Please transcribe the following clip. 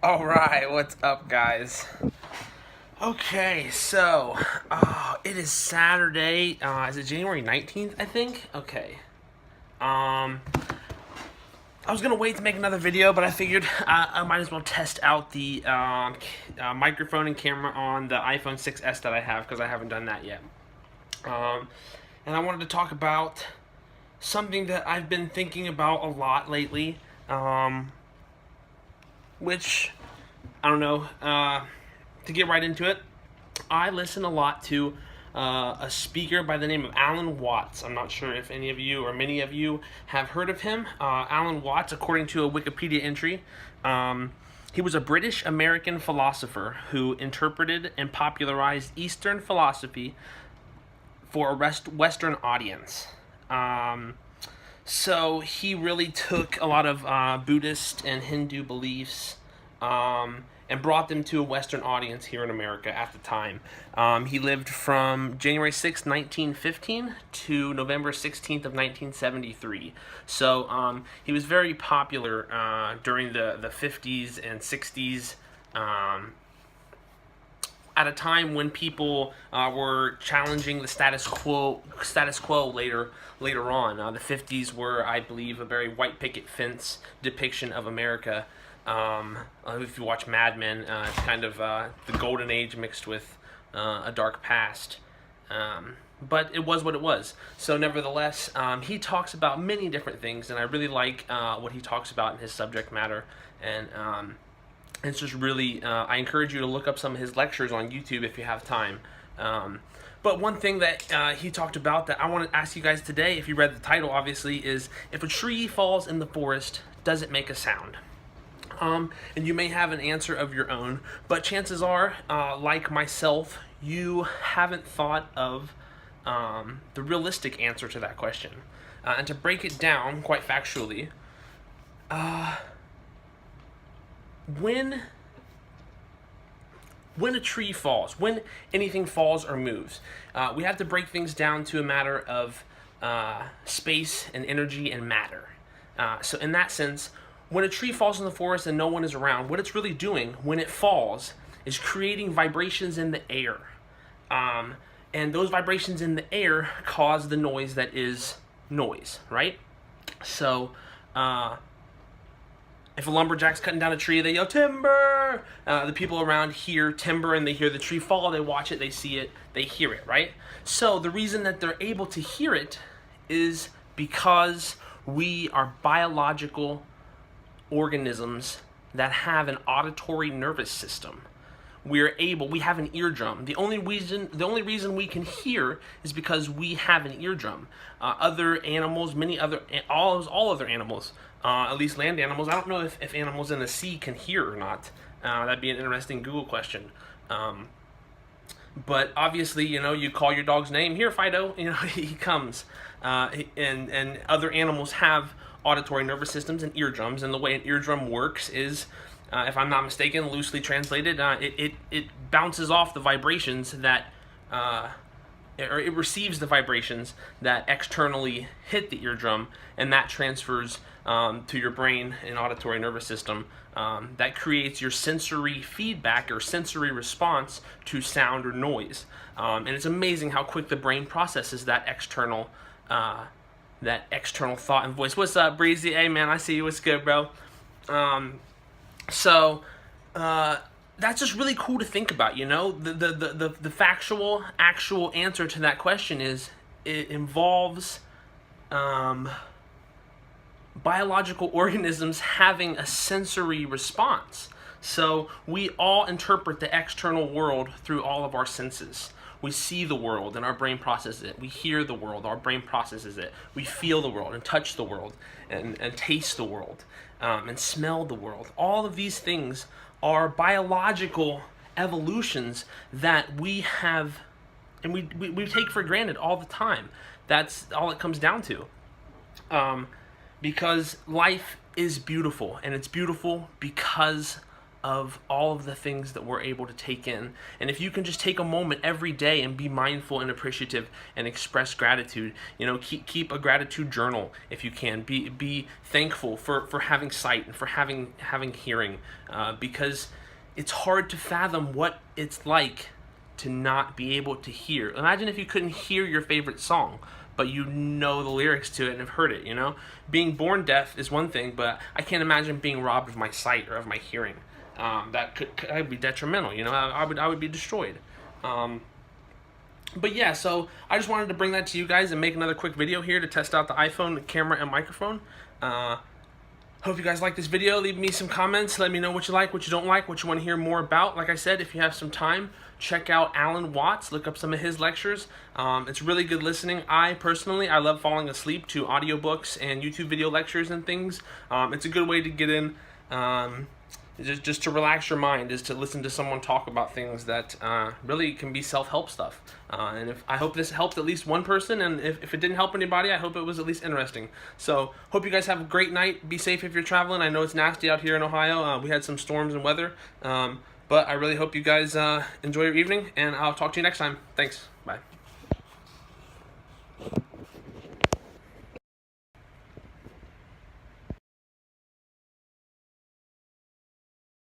All right, what's up, guys? Okay, so it is Saturday. Is it January 19th? I think. Okay. Um, I was gonna wait to make another video, but I figured I might as well test out the microphone and camera on the iPhone 6s that I have because I haven't done that yet. Um, and I wanted to talk about something that I've been thinking about a lot lately. Which I don't know. To get right into it, I listen a lot to a speaker by the name of Alan Watts. I'm not sure if any of you or many of you have heard of him. Alan Watts, according to a Wikipedia entry, he was a British American philosopher who interpreted and popularized Eastern philosophy for a Western audience. So he really took a lot of Buddhist and Hindu beliefs and brought them to a Western audience here in America at the time. He lived from January 6, 1915 to November 16th of 1973. So he was very popular during the 50s and 60s. At a time when people were challenging the status quo later on. The 50s were, I believe, a very white picket fence depiction of America. If you watch Mad Men, it's kind of the golden age mixed with a dark past. But it was what it was. So nevertheless, he talks about many different things, and I really like what he talks about in his subject matter. And it's just really, I encourage you to look up some of his lectures on YouTube if you have time. But one thing that he talked about that I want to ask you guys today, if you read the title obviously, is if a tree falls in the forest, does it make a sound? And you may have an answer of your own, but chances are, like myself, you haven't thought of the realistic answer to that question. And to break it down quite factually, when a tree falls, when anything falls or moves, we have to break things down to a matter of space and energy and matter. So in that sense, when a tree falls in the forest and no one is around, what it's really doing when it falls is creating vibrations in the air. And those vibrations in the air cause the noise that is noise, right? So, if a lumberjack's cutting down a tree, they yell, "Timber!" The people around hear timber and they hear the tree fall, they watch it, they see it, they hear it, right? So the reason that they're able to hear it is because we are biological organisms that have an auditory nervous system. We have an eardrum. The only reason we can hear is because we have an eardrum. Other animals, all other animals, at least land animals. I don't know if animals in the sea can hear or not. That'd be an interesting Google question. But obviously, you call your dog's name, "Here, Fido," he comes. And other animals have auditory nervous systems and eardrums, and the way an eardrum works is, if I'm not mistaken, loosely translated, it bounces off the vibrations that, or it receives the vibrations that externally hit the eardrum, and that transfers to your brain and auditory nervous system. That creates your sensory feedback or sensory response to sound or noise. And it's amazing how quick the brain processes that external thought and voice. What's up, Breezy? Hey, man, I see you. What's good, bro? So that's just really cool to think about. The factual, actual answer to that question is it involves biological organisms having a sensory response. So we all interpret the external world through all of our senses. We see the world and our brain processes it. We hear the world, our brain processes it. We feel the world and touch the world and taste the world and smell the world. All of these things are biological evolutions that we have and we take for granted all the time. That's all it comes down to. Because life is beautiful, and it's beautiful because of all of the things that we're able to take in. And if you can just take a moment every day and be mindful and appreciative and express gratitude, keep a gratitude journal if you can. Be thankful for having sight and for having hearing, because it's hard to fathom what it's like to not be able to hear. Imagine if you couldn't hear your favorite song, but you know the lyrics to it and have heard it. Being born deaf is one thing, but I can't imagine being robbed of my sight or of my hearing. That could be detrimental. I would be destroyed. But yeah, so I just wanted to bring that to you guys and make another quick video here to test out the iPhone camera and microphone. Hope you guys like this video. Leave me some comments. Let me know what you like, what you don't like, what you want to hear more about. Like I said, if you have some time, check out Alan Watts. Look up some of his lectures. It's really good listening. I love falling asleep to audiobooks and YouTube video lectures and things. It's a good way to get in, just to relax your mind, is to listen to someone talk about things that really can be self-help stuff. And I hope this helped at least one person, and if it didn't help anybody, I hope it was at least interesting. So hope you guys have a great night. Be safe if you're traveling. I know it's nasty out here in Ohio. We had some storms and weather, but I really hope you guys enjoy your evening, and I'll talk to you next time. Thanks. Bye.